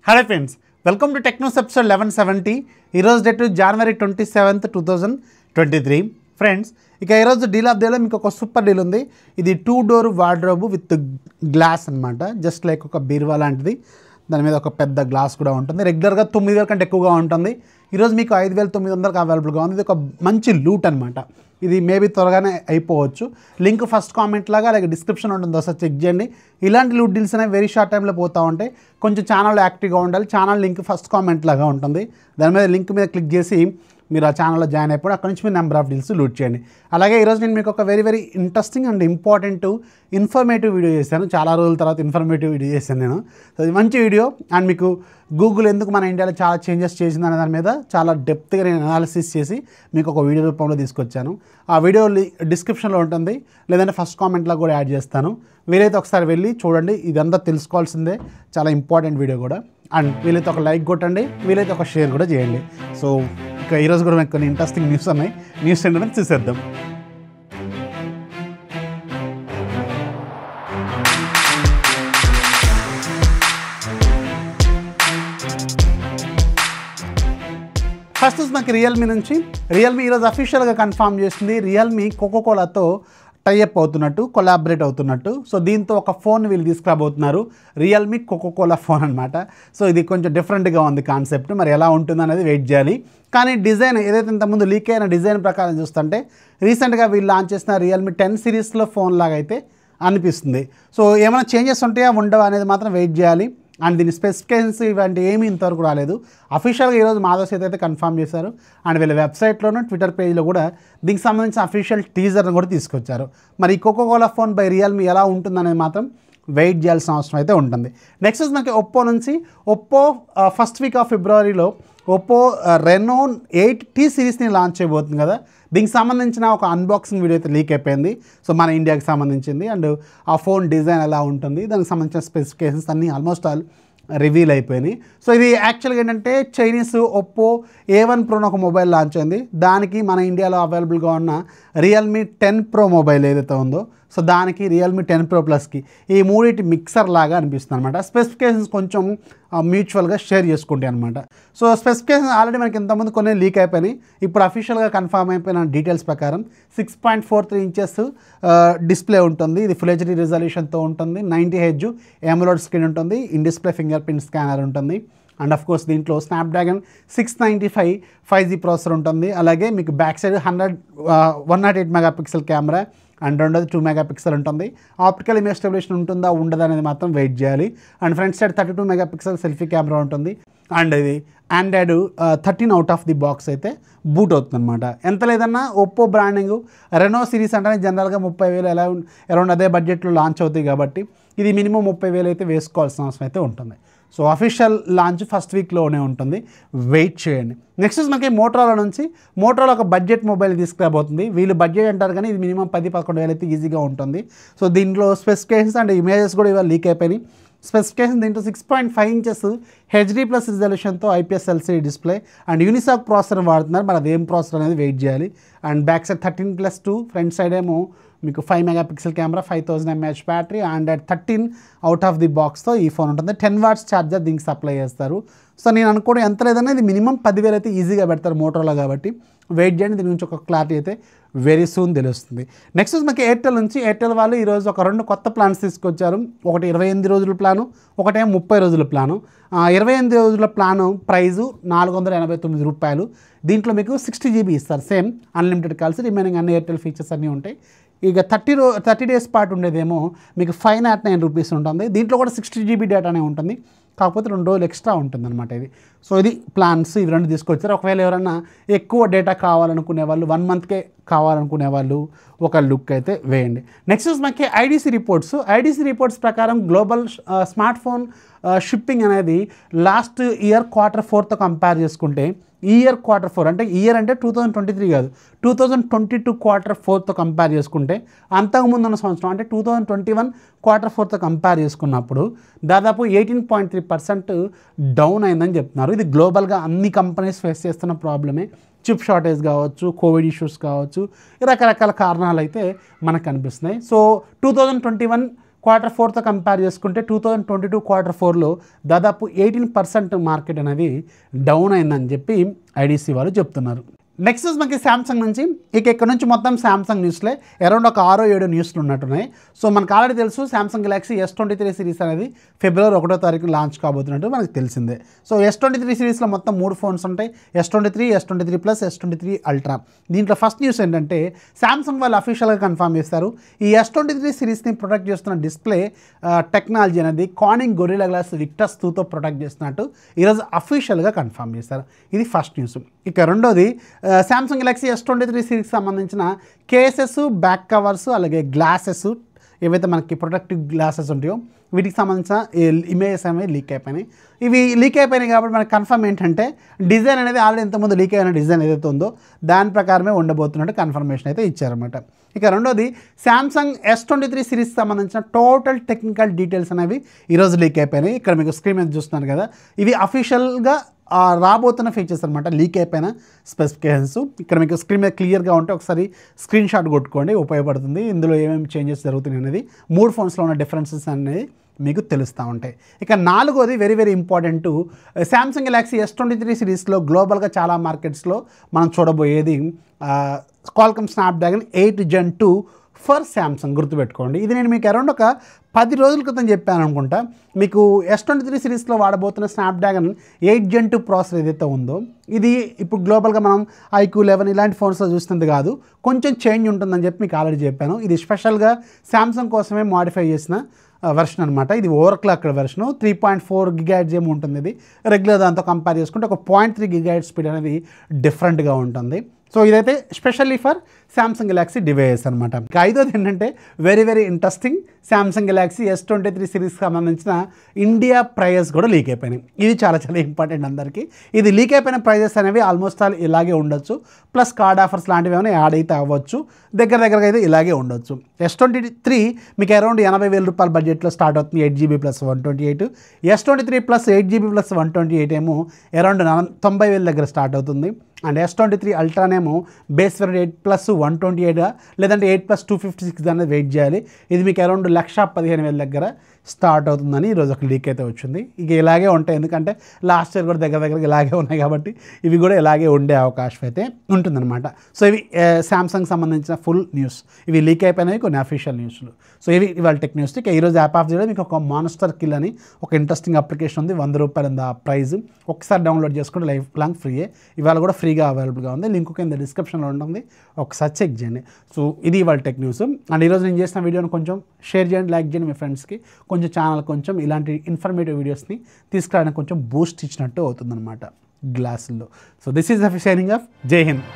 Hello friends, welcome to TechNews episode 1170. ఈరోజు date January 27th, 2023. Friends, ఇక ఈరోజు deal of డేలో మీకు ఒక సూపర్ డీల్ ఉంది. ఇది 2-door వార్డ్రోబ్ విత్ గ్లాస్ అనమాట. జస్ట్ లైక్ ఒక బీరువా లాంటిది. దాని మీద ఒక పెద్ద గ్లాస్ కూడా ఉంటుంది. రెగ్యులర్గా 9,000 కంటే ఎక్కువగా ఉంటుంది. ఈరోజు మీకు 5,900కి అవైలబుల్గా ఉంది. ఇది ఒక మంచి లూట్ అనమాట. ఇది మేబీ త్వరగానే అయిపోవచ్చు. లింక్ ఫస్ట్ కామెంట్ లాగా అలాగే డిస్క్రిప్షన్ ఉంటుంది, ఒకసారి చెక్ చేయండి. ఇలాంటి లూట్ డీల్స్ అనేవి వెరీ షార్ట్ టైంలో పోతూ ఉంటాయి. కొంచెం ఛానల్ యాక్టివ్గా ఉండాలి. ఛానల్ లింక్ ఫస్ట్ కామెంట్ లాగా ఉంటుంది. దాని మీద లింక్ మీద క్లిక్ చేసి మీరు ఆ ఛానల్లో జాయిన్ అయిపోయి అక్కడ నుంచి మీరు నెంబర్ ఆఫ్ డీల్స్ లూట్ చేయండి. అలాగే ఈరోజు నేను మీకు ఒక very interesting and important informative video చేశాను. చాలా రోజుల తర్వాత ఇన్ఫర్మేటివ్ వీడియో చేశాను నేను. అది మంచి వీడియో. అండ్ మీకు గూగుల్ ఎందుకు మన ఇండియాలో చాలా చేంజెస్ చేసిందనే దాని మీద చాలా డెప్త్గా నేను అనాలిసిస్ చేసి మీకు ఒక వీడియో రూపంలో తీసుకొచ్చాను. ఆ వీడియో డిస్క్రిప్షన్లో ఉంటుంది, లేదంటే ఫస్ట్ కామెంట్లో కూడా యాడ్ చేస్తాను. వీలైతే ఒకసారి వెళ్ళి చూడండి. ఇదంతా తెలుసుకోవాల్సిందే, చాలా ఇంపార్టెంట్ వీడియో కూడా. అండ్ వీలైతే ఒక లైక్ కొట్టండి, వీలైతే ఒక షేర్ కూడా చేయండి. సో ఇక ఈరోజు కూడా మనకు కొన్ని ఇంట్రెస్టింగ్ న్యూస్ ఉన్నాయి. న్యూస్ ఏంటంటే చూసేద్దాం. ఫస్ట్ మనకి రియల్మీ నుంచి. రియల్మీ ఈరోజు అఫీషియల్గా కన్ఫర్మ్ చేసింది రియల్మీ కోకోకోలాతో టైఅప్ అవుతున్నట్టు, కొలాబరేట్ అవుతున్నట్టు. సో దీంతో ఒక ఫోన్ వీళ్ళు తీసుకురాబోతున్నారు, రియల్మీ కోకోకోలా ఫోన్ అనమాట. సో ఇది కొంచెం డిఫరెంట్గా ఉంది కాన్సెప్ట్. మరి ఎలా ఉంటుంది అనేది వెయిట్ చేయాలి. కానీ డిజైన్ ఏదైతే ఇంతకుముందు లీక్ అయిన డిజైన్ ప్రకారం చూస్తుంటే రీసెంట్గా వీళ్ళు లాంచ్ చేసిన రియల్మీ 10 సిరీస్లో ఫోన్ లాగా అయితే అనిపిస్తుంది. సో ఏమైనా చేంజెస్ ఉంటాయా ఉండవా అనేది మాత్రం వెయిట్ చేయాలి. అండ్ దీని స్పెసిఫికేషన్స్ ఇవంటి ఏమీ ఇంతవరకు రాలేదు. అఫీషియల్గా ఈరోజు మాధవ్ సేత్ అయితే కన్ఫర్మ్ చేశారు. అండ్ వీళ్ళ వెబ్సైట్లోనూ ట్విట్టర్ పేజ్లో కూడా దీనికి సంబంధించిన అఫీషియల్ టీజర్ని కూడా తీసుకొచ్చారు. మరి ఈ కోకోకోలా ఫోన్ బై రియల్మీ ఎలా ఉంటుందనేది మాత్రం వెయిట్ చేయాల్సిన అవసరం అయితే ఉంటుంది. నెక్స్ట్ మనకి ఒప్పో నుంచి. ఒప్పో ఫస్ట్ వీక్ ఆఫ్ ఫిబ్రవరిలో ఒప్పో రెనో 8T సిరీస్ని లాంచ్ చేయబోతుంది కదా. దీనికి సంబంధించిన ఒక అన్బాక్సింగ్ వీడియో అయితే లీక్ అయిపోయింది. సో మన ఇండియాకి సంబంధించింది. అండ్ ఆ ఫోన్ డిజైన్ ఎలా ఉంటుంది, దానికి సంబంధించిన స్పెసిఫికేషన్స్ అన్నీ ఆల్మోస్ట్ ఆల్ రివీల్ అయిపోయినాయి. సో ఇది యాక్చువల్గా ఏంటంటే చైనీస్ ఒప్పో A1 ప్రోని ఒక మొబైల్ లాంచ్ అయింది. దానికి మన ఇండియాలో అవైలబుల్గా ఉన్న రియల్మీ 10 Pro మొబైల్ ఏదైతే ఉందో, సో దానికి రియల్మీ 10 Pro ప్లస్కి ఈ మూడింటి మిక్సర్ లాగా అనిపిస్తుంది అనమాట. స్పెసిఫికేషన్స్ కొంచెం మ్యూచువల్గా షేర్ చేసుకుంటాయి అనమాట. సో స్పెసిఫికేషన్స్ ఆల్రెడీ మనకి ఇంతకుముందు కొన్ని లీక్ అయిపోయినాయి. ఇప్పుడు అఫీషియల్గా కన్ఫర్మ్ అయిపోయిన డీటెయిల్స్ ప్రకారం 6.43 ఇంచెస్ డిస్ప్లే ఉంటుంది. ఇది ఫుల్ హెచ్డీ రిజల్యూషన్తో ఉంటుంది. 90Hz AMOLED స్క్రీన్ ఉంటుంది. In display finger print scanner ఉంటుంది. అండ్ ఆఫ్ కోర్స్ దీంట్లో స్నాప్డ్రాగన్ 695 5G ప్రాసెసర్ ఉంటుంది. అలాగే మీకు back side 108 megapixel camera and రెండోది 2 మెగాపిక్సెల్ ఉంటుంది. ఆప్టికల్ ఇమేజ్ స్టెబిలేషన్ ఉంటుందా ఉండదా అనేది మాత్రం వెయిట్ చేయాలి. And front side 32 megapixel selfie camera ఉంటుంది. అండ్ ఇది Android 13 out of the box అయితే బూట్ అవుతుంది అనమాట. ఎంత లేదన్నా ఒప్పో బ్రాండింగ్ రెనో సిరీస్ అంటేనే జనరల్గా 30,000 ఎలా అరౌండ్ అదే బడ్జెట్లో లాంచ్ అవుతాయి కాబట్టి ఇది మినిమం 30,000 అయితే వేసుకోవాల్సిన అవసరం అయితే ఉంటుంది. సో అఫీషియల్ లాంచ్ ఫస్ట్ వీక్లోనే ఉంటుంది, వెయిట్ చేయండి. నెక్స్ట్ మనకి మోటరోలా నుంచి. మోటరోలా ఒక బడ్జెట్ మొబైల్ తీసుకురాబోతుంది. వీళ్ళు బడ్జెట్ అంటారు కానీ ఇది మినిమం 10-11,000 అయితే ఈజీగా ఉంటుంది. సో దీంట్లో స్పెసిఫికేషన్స్ అండ్ ఇమేజెస్ కూడా ఇవాళ లీక్ అయిపోయినాయి. స్పెసిఫికేషన్ దీంట్లో 6.5 ఇంచెస్ HD+ రిజల్యూషన్తో IPS LCD display and Unisoc processor వాడుతున్నారు. మరి అదేం ప్రాసెసర్ అనేది వెయిట్ చేయాలి. And back side 13+2, front side ఏమో మీకు 5 megapixel camera, 5000 mAh battery, Android 13 out of the బాక్స్తో ఈ ఫోన్ ఉంటుంది. 10 watts ఛార్జర్ దీనికి సప్లై చేస్తారు. సో నేను అనుకోవడం ఎంత లేదన్నా ఇది మినిమం 10,000 అయితే ఈజీగా పెడతారు మోటరోలా కాబట్టి వెయిట్ చేయండి. దీని నుంచి ఒక క్లారిటీ అయితే వెరీ సూన్ తెలుస్తుంది. నెక్స్ట్ మనకి ఎయిర్టెల్ నుంచి. ఎయిర్టెల్ వాళ్ళు ఈరోజు ఒక 2 కొత్త ప్లాన్స్ తీసుకొచ్చారు. ఒకటి 28 రోజుల ప్లాను, ఒకటేమో 30 రోజుల ప్లాను. 28 రోజుల ప్లాను ప్రైజు ₹489. దీంట్లో మీకు 60 GB ఇస్తారు. సేమ్ అన్లిమిటెడ్ కాల్స్, రిమైనింగ్ అన్ని ఎయిర్టెల్ ఫీచర్స్ అన్నీ ఉంటాయి. ఇక 30 డేస్ పాటు ఉండేదేమో మీకు ₹509 ఉంటుంది. దీంట్లో కూడా 60 GB డేటానే ఉంటుంది, కాకపోతే 2 రోజులు ఎక్స్ట్రా ఉంటుంది అనమాట ఇది. సో ఇది ప్లాన్స్ ఇవి 2 తీసుకొచ్చారు. ఒకవేళ ఎవరన్నా ఎక్కువ డేటా కావాలనుకునే వాళ్ళు, 1 మంత్కే కావాలనుకునే వాళ్ళు ఒక లుక్ అయితే వేయండి. నెక్స్ట్ మనకి ఐడీసీ రిపోర్ట్స్ ప్రకారం గ్లోబల్ స్మార్ట్ ఫోన్ షిప్పింగ్ అనేది లాస్ట్ ఇయర్ Q4తో కంపేర్ చేసుకుంటే ఈ ఇయర్ Q4 అంటే ఇయర్ అంటే 2023 కాదు, 2022 Q4తో కంపేర్ చేసుకుంటే అంతకుముందు ఉన్న సంవత్సరం అంటే 2021 Q4తో కంపేర్ చేసుకున్నప్పుడు దాదాపు 18.3% డౌన్ అయిందని చెప్తున్నారు. ఇది గ్లోబల్గా అన్ని కంపెనీస్ ఫేస్ చేస్తున్న ప్రాబ్లమే. చిప్ షార్టేజ్ కావచ్చు, కోవిడ్ ఇష్యూస్ కావచ్చు, రకరకాల కారణాలు అయితే మనకు కనిపిస్తున్నాయి. సో 2021 Q4తో కంపేర్ చేసుకుంటే 2022 Q4లో దాదాపు 18% మార్కెట్ అనేది డౌన్ అయిందని చెప్పి ఐడిసి వాళ్ళు చెప్తున్నారు. నెక్స్ట్ మనకి శాంసంగ్ నుంచి ఇక్కడ నుంచి మొత్తం శాంసంగ్ న్యూస్లే అరౌండ్ ఒక 6-7 న్యూస్లు ఉన్నట్టున్నాయి. సో మనకు ఆల్రెడీ తెలుసు శాంసంగ్ గెలాక్సీ S23 సిరీస్ అనేది ఫిబ్రవరి 1వ తారీఖు లాంచ్ కాబోతున్నట్టు మనకు తెలిసిందే. సో S23 సిరీస్లో మొత్తం 3 ఫోన్స్ ఉంటాయి. S23, S23 plus, S23 ultra. దీంట్లో ఫస్ట్ న్యూస్ ఏంటంటే శాంసంగ్ వాళ్ళు అఫీషియల్గా కన్ఫర్మ్ చేస్తారు ఈ S23 సిరీస్ని ప్రొటెక్ట్ చేస్తున్న డిస్ప్లే టెక్నాలజీ అనేది కార్నింగ్ గొరిల్లా గ్లాస్ విక్టస్ 2తో ప్రొటెక్ట్ చేస్తున్నట్టు ఈరోజు అఫీషియల్గా కన్ఫర్మ్ చేస్తారు. ఇది ఫస్ట్ న్యూస్. ఇక రెండోది శాంసంగ్ గెలాక్సీ S23 సిరీస్కి సంబంధించిన కేసెస్, బ్యాక్ కవర్స్, అలాగే గ్లాసెస్ ఏవైతే మనకి ప్రొటెక్టివ్ గ్లాసెస్ ఉంటాయో వీటికి సంబంధించిన ఇమేజెస్ అనేవి లీక్ అయిపోయినాయి. ఇవి లీక్ అయిపోయినాయి కాబట్టి మనకు కన్ఫర్మ్ ఏంటంటే డిజైన్ అనేది ఆల్రెడీ ఇంతకుముందు లీక్ అయిన డిజైన్ ఏదైతే ఉందో దాని ప్రకారమే ఉండబోతున్నట్టు కన్ఫర్మేషన్ అయితే ఇచ్చారన్నమాట. ఇక రెండోది శాంసంగ్ S23 సిరీస్కి సంబంధించిన టోటల్ టెక్నికల్ డీటెయిల్స్ అనేవి ఈరోజు లీక్ అయిపోయినాయి. ఇక్కడ మీకు స్క్రీన్ మీద చూస్తున్నారు కదా, ఇవి అఫీషియల్గా రాబోతున్న ఫీచర్స్ అనమాట, లీక్ అయిపోయిన స్పెసిఫికేషన్స్. ఇక్కడ మీకు స్క్రీన్ మీద క్లియర్గా ఉంటే ఒకసారి స్క్రీన్ షాట్ కొట్టుకోండి, ఉపయోగపడుతుంది. ఇందులో ఏమేమి చేంజెస్ జరుగుతున్నాయి అనేది 3 ఫోన్స్లో ఉన్న డిఫరెన్సెస్ అనేది మీకు తెలుస్తూ ఉంటాయి. ఇక నాలుగోది very very important, Samsung Galaxy S23 సిరీస్లో గ్లోబల్గా చాలా మార్కెట్స్లో మనం చూడబోయేది Qualcomm Snapdragon 8 Gen 2 for Samsung. గుర్తుపెట్టుకోండి, ఇది నేను మీకు అరౌండ్ ఒక 10 రోజుల క్రితం చెప్పాను అనుకుంటా. మీకు S23 సిరీస్లో వాడబోతున్న స్నాప్డ్రాగన్ 8 Gen 2 ప్రాసెసర్ ఏదైతే ఉందో ఇది ఇప్పుడు గ్లోబల్గా మనం IQ 11 ఇలాంటి ఫోన్స్లో చూస్తుంది కాదు, కొంచెం చేంజ్ ఉంటుందని చెప్పి మీకు ఆల్రెడీ చెప్పాను. ఇది స్పెషల్గా శాంసంగ్ కోసమే మాడిఫై చేసిన వెర్షన్ అనమాట. ఇది ఓవర్ క్లాక్డ్ వెర్షన్, 3.4 GHz ఏమో ఉంటుంది. ఇది రెగ్యులర్ దాంతో కంపేర్ చేసుకుంటే ఒక 0.3 GHz స్పీడ్ అనేది డిఫరెంట్గా ఉంటుంది. సో ఇదైతే specially for Samsung Galaxy device అనమాట. ఇక ఐదోది ఏంటంటే very very interesting, Samsung Galaxy S23 సిరీస్కి సంబంధించిన ఇండియా ప్రైజెస్ కూడా లీక్ అయిపోయినాయి. ఇది చాలా చాలా ఇంపార్టెంట్ అందరికీ. ఇది లీక్ అయిపోయిన ప్రైజెస్ అనేవి ఆల్మోస్ట్ ఆల్ ఇలాగే ఉండొచ్చు, ప్లస్ కార్డ్ ఆఫర్స్ లాంటివి ఏమైనా యాడ్ అయితే అవ్వచ్చు, దగ్గరగా అయితే ఇలాగే ఉండొచ్చు. S23 మీకు అరౌండ్ 80,000 రూపాయల బడ్జెట్లో స్టార్ట్ అవుతుంది, 8GB plus 128. S23 plus 8GB plus 128 ఏమో అరౌండ్ 90,000 దగ్గర స్టార్ట్ అవుతుంది. అండ్ S23 అల్ట్రానేమో బేస్ వేరియంట్ 8 ప్లస్ 128 లేదంటే 8 ప్లస్ 256 అనేది వెయిట్ చేయాలి. ఇది మీకు అరౌండ్ 1,15,000 దగ్గర స్టార్ట్ అవుతుందని ఈరోజు ఒక లీక్ అయితే వచ్చింది. ఇక ఇలాగే ఉంటాయి, ఎందుకంటే లాస్ట్ ఇయర్ కూడా దగ్గర ఇలాగే ఉన్నాయి కాబట్టి ఇవి కూడా ఇలాగే ఉండే అవకాశం అయితే ఉంటుందన్నమాట. సో ఇవి శాంసంగ్ సంబంధించిన ఫుల్ న్యూస్. ఇవి లీక్ అయిపోయినాయి కొన్ని అఫీషియల్ న్యూస్లు. సో ఇవి ఇవాళ టెక్ న్యూస్. ఇక ఈరోజు యాప్ ఆఫ్ చేయడం మీకు ఒక మాన్స్టర్ కిల్ అని ఒక ఇంట్రెస్టింగ్ అప్లికేషన్ ఉంది, 100 రూపాయలు ఉంది ఆ ప్రైజ్. ఒకసారి డౌన్లోడ్ చేసుకుంటే లైఫ్ లాంగ్ ఫ్రీయే. ఇవాళ కూడా ఫ్రీగా అవైలబుల్గా ఉంది, లింక్ కింద డిస్క్రిప్షన్లో ఉంటుంది, ఒకసారి చెక్ చేయండి. సో ఇది ఇవాళ టెక్ న్యూస్. అండ్ ఈరోజు నేను చేసిన వీడియోని కొంచెం షేర్ చేయండి, లైక్ చేయండి మీ ఫ్రెండ్స్కి. కొంచెం ఛానల్ కొంచెం ఇలాంటి ఇన్ఫర్మేటివ్ వీడియోస్ని తీసుకురావడానికి కొంచెం బూస్ట్ ఇచ్చినట్టు అవుతుందన్నమాట గ్లాసుల్లో. So this is the signing off. జై హింద్.